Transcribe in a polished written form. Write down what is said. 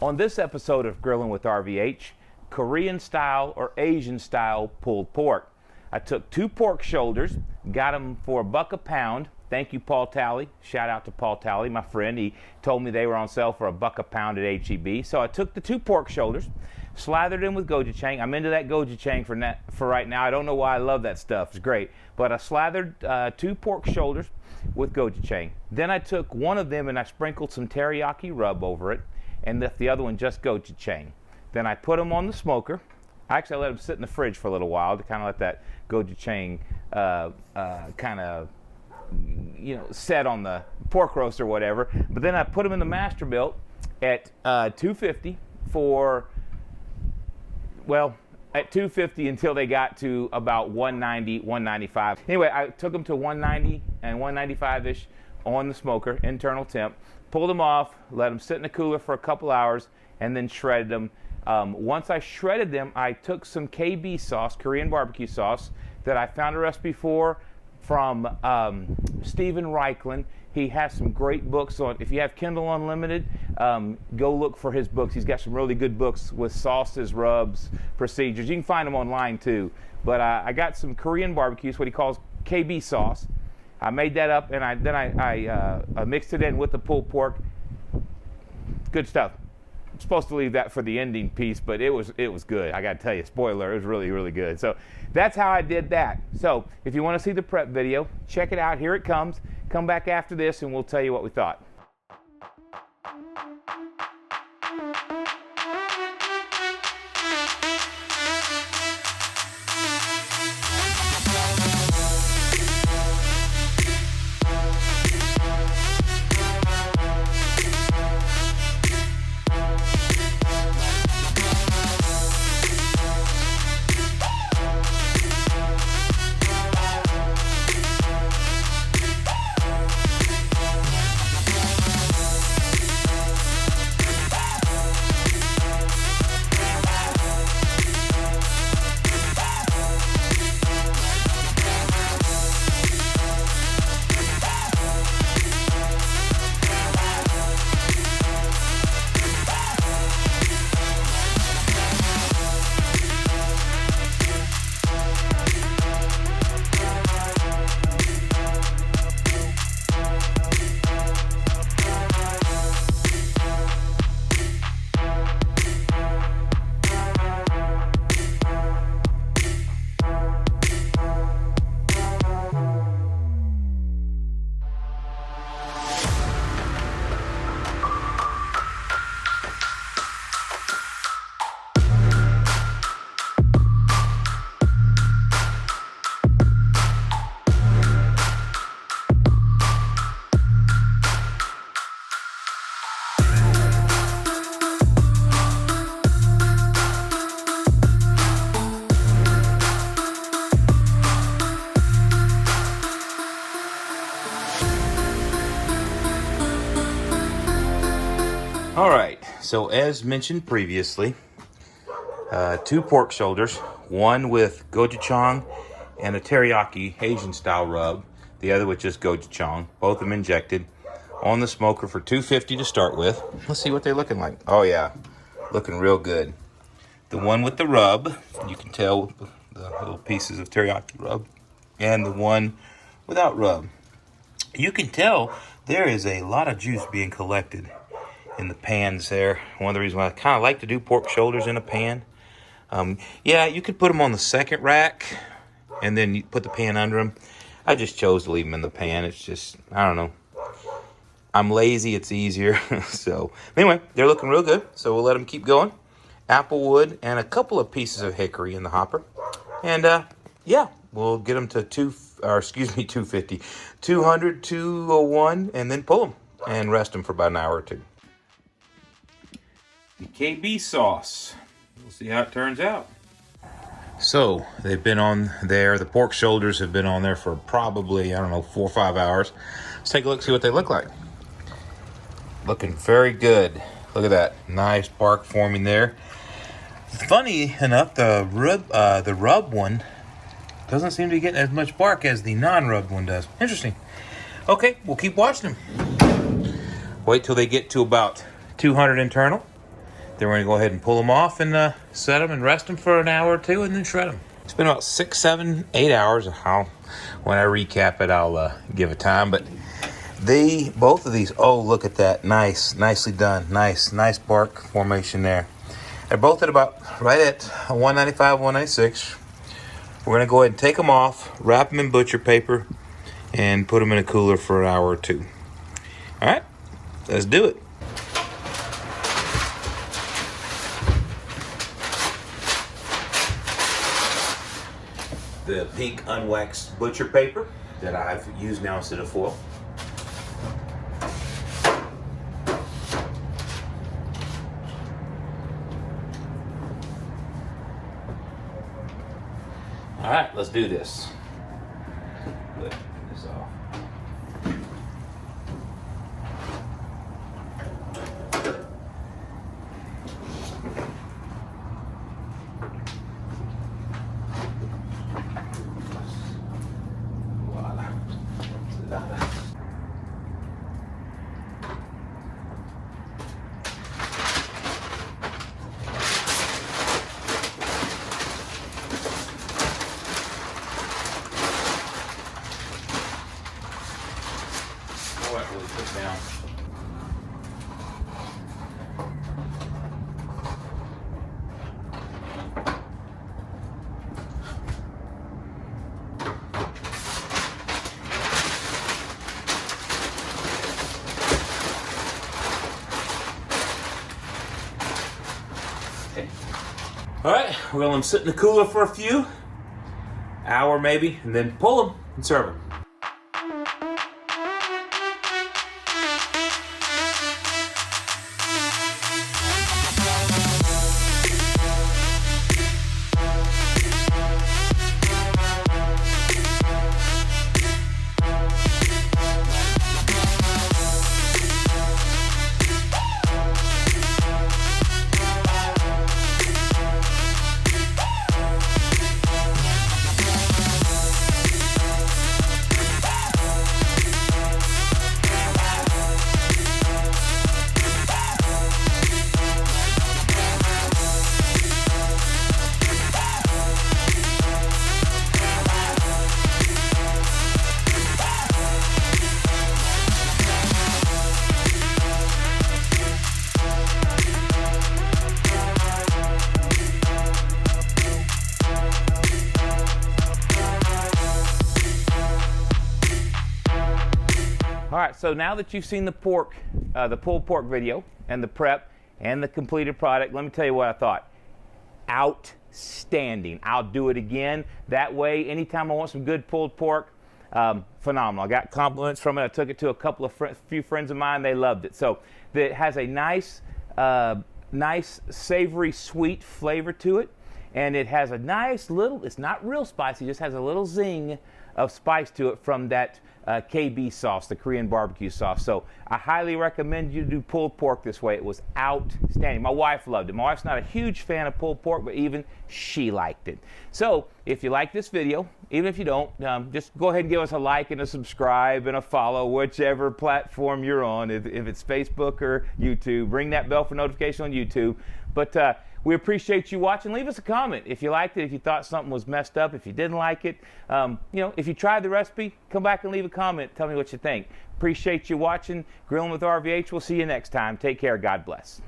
On this episode of Grillin' with RVH, Korean style or Asian style pulled pork. I took 2 pork shoulders, got them for $1 a pound. Thank you, Paul Talley. Shout out to Paul Talley, my friend. He told me they were on sale for $1 a pound at HEB. So I took the 2 pork shoulders, slathered them with gochujang. I'm into that gochujang for right now. I don't know why I love that stuff. It's great. But I slathered 2 pork shoulders with gochujang. Then I took one of them and I sprinkled some teriyaki rub over it, and left the other one just gochujang. Then I put them on the smoker. Actually, I let them sit in the fridge for a little while to kind of let that gochujang kind of, set on the pork roast or whatever. But then I put them in the Masterbuilt at 250 for, at 250 until they got to about 190, 195. Anyway, I took them to 190 and 195-ish on the smoker, internal temp. Pulled them off, let them sit in the cooler for a couple hours, and then shredded them. Once I shredded them, I took some KB sauce, Korean barbecue sauce, that I found a recipe for from Stephen Reichlin. He has some great books on, if you have Kindle Unlimited, go look for his books. He's got some really good books with sauces, rubs, procedures. You can find them online too. But I got some Korean barbecue, what he calls KB sauce. I made that up, and I mixed it in with the pulled pork. Good stuff. I'm supposed to leave that for the ending piece, but it was good. I got to tell you, spoiler, it was really, really good. So that's how I did that. So if you want to see the prep video, check it out. Here it comes. Come back after this, and we'll tell you what we thought. All right, so as mentioned previously, 2 pork shoulders, one with gochujang and a teriyaki Asian style rub, the other with just gochujang, both of them injected on the smoker for 250 to start with. Let's see what they're looking like. Oh yeah, looking real good. The one with the rub, you can tell with the little pieces of teriyaki rub, and the one without rub. You can tell there is a lot of juice being collected in the pans there. One of the reasons why I kind of like to do pork shoulders in a pan. Yeah, you could put them on the second rack and then you put the pan under them. I just chose to leave them in the pan. It's just, I don't know. I'm lazy, it's easier. So anyway, they're looking real good. So we'll let them keep going. Applewood and a couple of pieces of hickory in the hopper. And yeah, we'll get them to 250, 200, 201, and then pull them and rest them for about an hour or two. The KB sauce. We'll see how it turns out. So they've been on there. The pork shoulders have been on there for probably, 4 or 5 hours. Let's take a look, see what they look like. Looking very good. Look at that. Nice bark forming there. Funny enough, the rub one doesn't seem to be getting as much bark as the non-rubbed one does. Interesting. Okay, we'll keep watching them. Wait till they get to about 200 internal. Then we're gonna go ahead and pull them off and set them and rest them for an hour or two and then shred them. It's been about 6, 7, 8 hours. When I recap it, I'll give a time. But both of these, oh, look at that. Nicely done. Nice bark formation there. They're both at about right at 195, 196. We're gonna go ahead and take them off, wrap them in butcher paper, and put them in a cooler for an hour or two. All right, let's do it. The pink unwaxed butcher paper that I've used now instead of foil. All right, let's do this. Put this off. Really put down. Okay. All right, we're gonna let them sit in the cooler for a few hour maybe, and then pull them and serve them. All right, so now that you've seen the pork, the pulled pork video and the prep and the completed product, let me tell you what I thought. Outstanding. I'll do it again. That way, anytime I want some good pulled pork, phenomenal. I got compliments from it. I took it to a couple of few friends of mine. They loved it. So it has a nice savory, sweet flavor to it. And it has a nice little, it's not real spicy, just has a little zing of spice to it from that KB sauce, the Korean barbecue sauce. So I highly recommend you do pulled pork this way. It was outstanding. My wife loved it. My wife's not a huge fan of pulled pork, but even she liked it. So if you like this video, even if you don't, just go ahead and give us a like and a subscribe and a follow, whichever platform you're on. If it's Facebook or YouTube, ring that bell for notification on YouTube. But we appreciate you watching. Leave us a comment if you liked it, if you thought something was messed up, if you didn't like it. If you tried the recipe, come back and leave a comment. Tell me what you think. Appreciate you watching Grillin' with RVH. We'll see you next time. Take care. God bless.